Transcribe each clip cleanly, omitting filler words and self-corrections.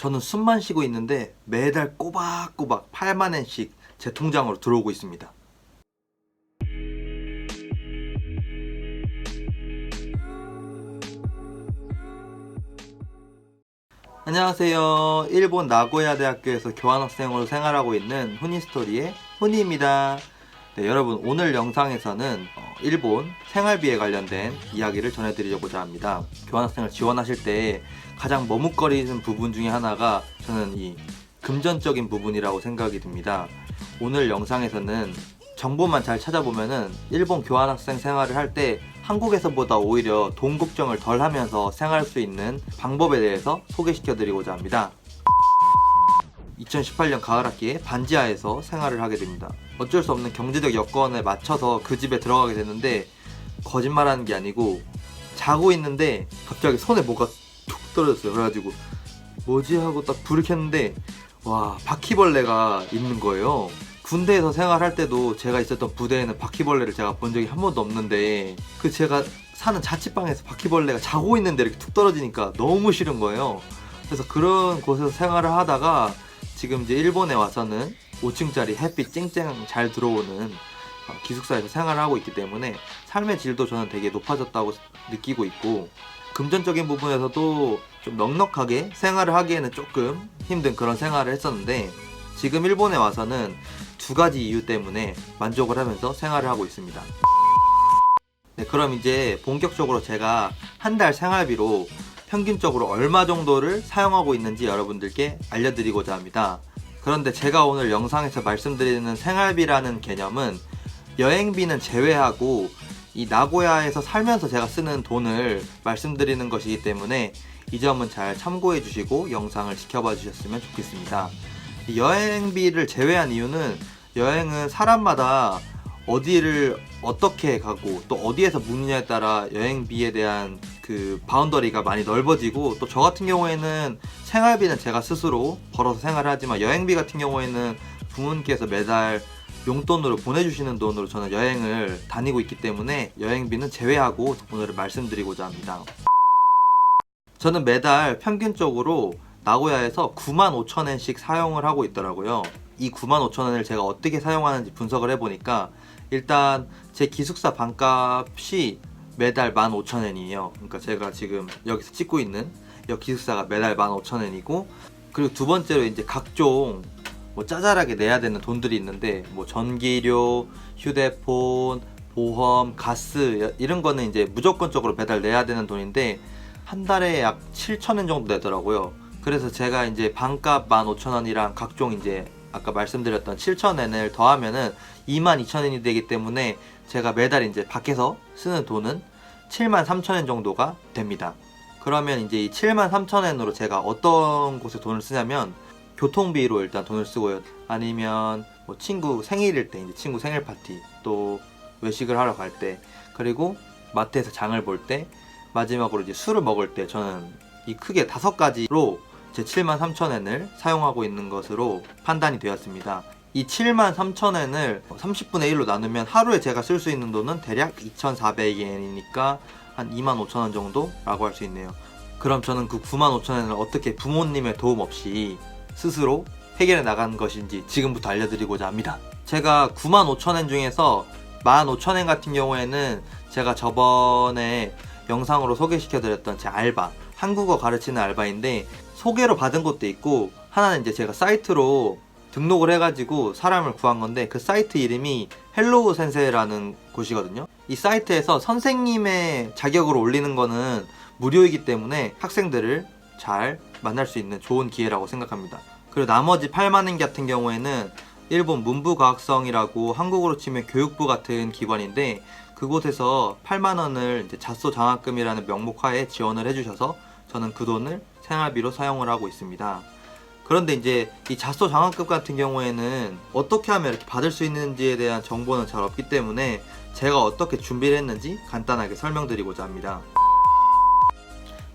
저는 숨만 쉬고 있는데 매달 꼬박꼬박 8만 엔씩 제 통장으로 들어오고 있습니다. 안녕하세요. 일본 나고야 대학교에서 교환학생으로 생활하고 있는 후니스토리의 후니입니다. 네, 여러분, 오늘 영상에서는 일본 생활비에 관련된 이야기를 전해드리려고자 합니다. 교환학생을 지원하실 때 가장 머뭇거리는 부분 중에 하나가 저는 이 금전적인 부분이라고 생각이 듭니다. 오늘 영상에서는 정보만 잘 찾아보면은 일본 교환학생 생활을 할 때 한국에서보다 오히려 돈 걱정을 덜 하면서 생활할 수 있는 방법에 대해서 소개시켜 드리고자 합니다. 2018년 가을 학기에 반지하에서 생활을 하게 됩니다. 어쩔 수 없는 경제적 여건에 맞춰서 그 집에 들어가게 됐는데, 거짓말하는 게 아니고 자고 있는데 갑자기 손에 뭐가 툭 떨어졌어요. 그래가지고 뭐지 하고 딱 불을 켰는데 와, 바퀴벌레가 있는 거예요. 군대에서 생활할 때도 제가 있었던 부대에는 바퀴벌레를 제가 본 적이 한 번도 없는데, 그 제가 사는 자취방에서 바퀴벌레가 자고 있는데 이렇게 툭 떨어지니까 너무 싫은 거예요. 그래서 그런 곳에서 생활을 하다가 지금 이제 일본에 와서는 5층짜리 햇빛 쨍쨍 잘 들어오는 기숙사에서 생활을 하고 있기 때문에 삶의 질도 저는 되게 높아졌다고 느끼고 있고, 금전적인 부분에서도 좀 넉넉하게 생활을 하기에는 조금 힘든 그런 생활을 했었는데, 지금 일본에 와서는 두 가지 이유 때문에 만족을 하면서 생활을 하고 있습니다. 네, 그럼 이제 본격적으로 제가 한 달 생활비로 평균적으로 얼마 정도를 사용하고 있는지 여러분들께 알려드리고자 합니다. 그런데 제가 오늘 영상에서 말씀드리는 생활비라는 개념은 여행비는 제외하고 이 나고야에서 살면서 제가 쓰는 돈을 말씀드리는 것이기 때문에 이 점은 잘 참고해 주시고 영상을 지켜봐 주셨으면 좋겠습니다. 여행비를 제외한 이유는, 여행은 사람마다 어디를 어떻게 가고 또 어디에서 묵느냐에 따라 여행비에 대한 그 바운더리가 많이 넓어지고, 또 저 같은 경우에는 생활비는 제가 스스로 벌어서 생활을 하지만 여행비 같은 경우에는 부모님께서 매달 용돈으로 보내주시는 돈으로 저는 여행을 다니고 있기 때문에 여행비는 제외하고 오늘은 말씀드리고자 합니다. 저는 매달 평균적으로 나고야에서 95,000엔씩 사용을 하고 있더라고요. 이 95,000엔을 제가 어떻게 사용하는지 분석을 해보니까, 일단 제 기숙사 방값이 매달 15,000엔이에요. 그러니까 제가 지금 여기서 찍고 있는 이 기숙사가 매달 15,000엔이고, 그리고 두 번째로 이제 각종 뭐 짜잘하게 내야 되는 돈들이 있는데, 뭐 전기료, 휴대폰, 보험, 가스 이런 거는 이제 무조건적으로 매달 내야 되는 돈인데 한 달에 약 7,000엔 정도 내더라고요. 그래서 제가 이제 방값 15,000원이랑 각종 이제 아까 말씀드렸던 7,000엔을 더하면은 22,000엔이 되기 때문에 제가 매달 이제 밖에서 쓰는 돈은 73,000엔 정도가 됩니다. 그러면 이제 이 73,000엔으로 제가 어떤 곳에 돈을 쓰냐면, 교통비로 일단 돈을 쓰고요. 아니면 뭐 친구 생일일 때 이제 친구 생일 파티, 또 외식을 하러 갈 때, 그리고 마트에서 장을 볼 때, 마지막으로 이제 술을 먹을 때, 저는 이 크게 5가지로 제 73,000엔을 사용하고 있는 것으로 판단이 되었습니다. 이 73,000엔을 30분의 1로 나누면 하루에 제가 쓸 수 있는 돈은 대략 2,400엔이니까 한 25,000원 정도라고 할 수 있네요. 그럼 저는 그 95,000엔을 어떻게 부모님의 도움 없이 스스로 해결해 나간 것인지 지금부터 알려드리고자 합니다. 제가 95,000엔 중에서 15,000엔 같은 경우에는 제가 저번에 영상으로 소개시켜드렸던 제 알바, 한국어 가르치는 알바인데, 소개로 받은 것도 있고, 하나는 이제 제가 사이트로 등록을 해가지고 사람을 구한 건데, 그 사이트 이름이 헬로우 센세라는 곳이거든요. 이 사이트에서 선생님의 자격으로 올리는 거는 무료이기 때문에 학생들을 잘 만날 수 있는 좋은 기회라고 생각합니다. 그리고 나머지 8만엔 같은 경우에는 일본 문부과학성이라고 한국으로 치면 교육부 같은 기관인데, 그곳에서 8만원을 이제 잣소 장학금이라는 명목하에 지원을 해주셔서 저는 그 돈을 생활비로 사용을 하고 있습니다. 그런데 이제 이 잣소 장학금 같은 경우에는 어떻게 하면 이렇게 받을 수 있는지에 대한 정보는 잘 없기 때문에 제가 어떻게 준비를 했는지 간단하게 설명드리고자 합니다.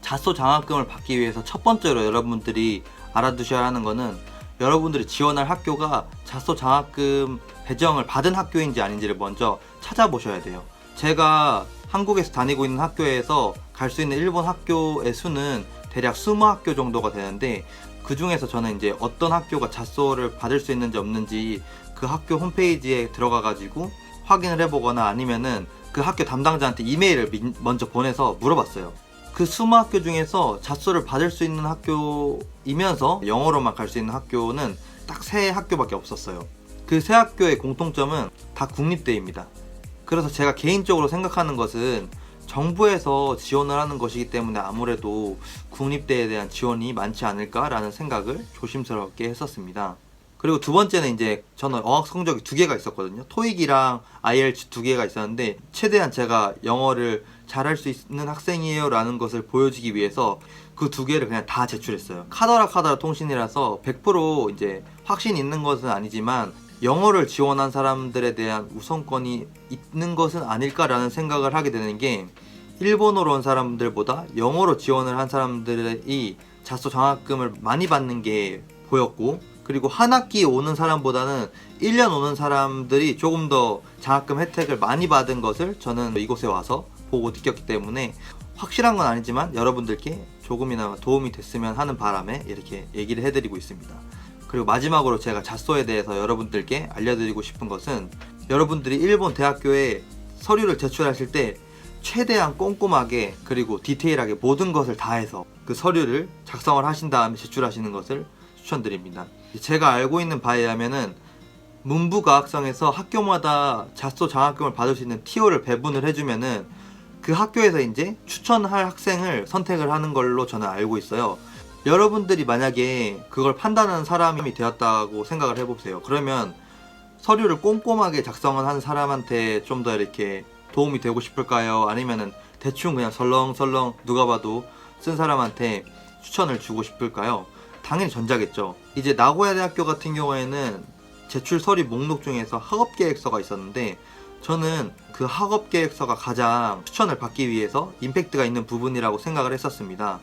잣소 장학금을 받기 위해서 첫 번째로 여러분들이 알아두셔야 하는 거는, 여러분들이 지원할 학교가 잣소 장학금 배정을 받은 학교인지 아닌지를 먼저 찾아보셔야 돼요. 제가 한국에서 다니고 있는 학교에서 갈 수 있는 일본 학교의 수는 대략 20학교 정도가 되는데, 그 중에서 저는 이제 어떤 학교가 잣소를 받을 수 있는지 없는지 그 학교 홈페이지에 들어가 가지고 확인을 해보거나 아니면은 그 학교 담당자한테 이메일을 먼저 보내서 물어봤어요. 그 20학교 중에서 잣소를 받을 수 있는 학교이면서 영어로만 갈 수 있는 학교는 딱 3학교밖에 없었어요. 그 3학교의 공통점은 다 국립대입니다. 그래서 제가 개인적으로 생각하는 것은 정부에서 지원을 하는 것이기 때문에 아무래도 국립대에 대한 지원이 많지 않을까라는 생각을 조심스럽게 했었습니다. 그리고 두 번째는 이제 저는 어학 성적이 2개가 있었거든요. 토익이랑 IELTS 2개가 있었는데 최대한 제가 영어를 잘할 수 있는 학생이에요 라는 것을 보여주기 위해서 그 2개를 그냥 다 제출했어요. 카더라 통신이라서 100% 이제 확신 있는 것은 아니지만 영어를 지원한 사람들에 대한 우선권이 있는 것은 아닐까라는 생각을 하게 되는 게 일본어로 온 사람들보다 영어로 지원을 한 사람들이 잣소 장학금을 많이 받는 게 보였고, 그리고 한 학기 오는 사람보다는 1년 오는 사람들이 조금 더 장학금 혜택을 많이 받은 것을 저는 이곳에 와서 보고 느꼈기 때문에 확실한 건 아니지만 여러분들께 조금이나마 도움이 됐으면 하는 바람에 이렇게 얘기를 해드리고 있습니다. 그리고 마지막으로 제가 잣소에 대해서 여러분들께 알려드리고 싶은 것은 여러분들이 일본 대학교에 서류를 제출하실 때 최대한 꼼꼼하게 그리고 디테일하게 모든 것을 다해서 그 서류를 작성을 하신 다음에 제출하시는 것을 추천드립니다. 제가 알고 있는 바에 의하면은 문부과학성에서 학교마다 잣소 장학금을 받을 수 있는 티오를 배분을 해주면은 그 학교에서 이제 추천할 학생을 선택을 하는 걸로 저는 알고 있어요. 여러분들이 만약에 그걸 판단하는 사람이 되었다고 생각을 해보세요. 그러면 서류를 꼼꼼하게 작성을 한 사람한테 좀 더 이렇게 도움이 되고 싶을까요? 아니면은 대충 그냥 설렁설렁 누가 봐도 쓴 사람한테 추천을 주고 싶을까요? 당연히 전자겠죠. 이제 나고야 대학교 같은 경우에는 제출 서류 목록 중에서 학업계획서가 있었는데 저는 그 학업계획서가 가장 추천을 받기 위해서 임팩트가 있는 부분이라고 생각을 했었습니다.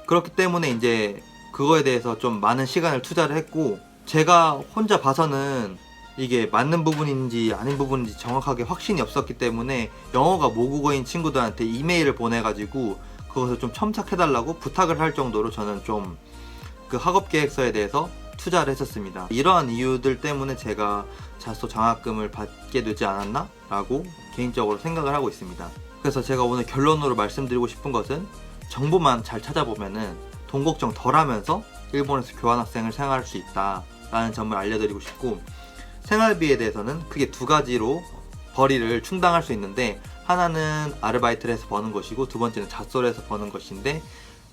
그렇기 때문에 이제 그거에 대해서 좀 많은 시간을 투자를 했고, 제가 혼자 봐서는 이게 맞는 부분인지 아닌 부분인지 정확하게 확신이 없었기 때문에 영어가 모국어인 친구들한테 이메일을 보내가지고 그것을 좀 첨삭해달라고 부탁을 할 정도로 저는 좀 그 학업계획서에 대해서 투자를 했었습니다. 이러한 이유들 때문에 제가 잣소 장학금을 받게 되지 않았나? 라고 개인적으로 생각을 하고 있습니다. 그래서 제가 오늘 결론으로 말씀드리고 싶은 것은 정보만 잘 찾아보면은 돈 걱정 덜 하면서 일본에서 교환학생을 생활할 수 있다 라는 점을 알려드리고 싶고, 생활비에 대해서는 크게 2가지로 벌이를 충당할 수 있는데 하나는 아르바이트를 해서 버는 것이고 두 번째는 잣소를 해서 버는 것인데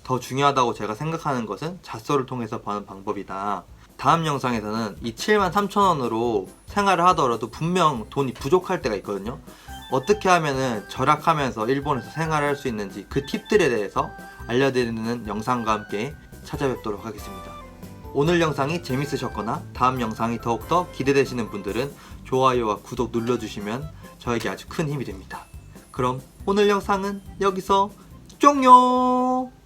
더 중요하다고 제가 생각하는 것은 잣소를 통해서 버는 방법이다. 다음 영상에서는 이 73,000원으로 생활을 하더라도 분명 돈이 부족할 때가 있거든요. 어떻게 하면은 절약하면서 일본에서 생활을 할 수 있는지 그 팁들에 대해서 알려드리는 영상과 함께 찾아뵙도록 하겠습니다. 오늘 영상이 재밌으셨거나 다음 영상이 더욱더 기대되시는 분들은 좋아요와 구독 눌러주시면 저에게 아주 큰 힘이 됩니다. 그럼 오늘 영상은 여기서 종료!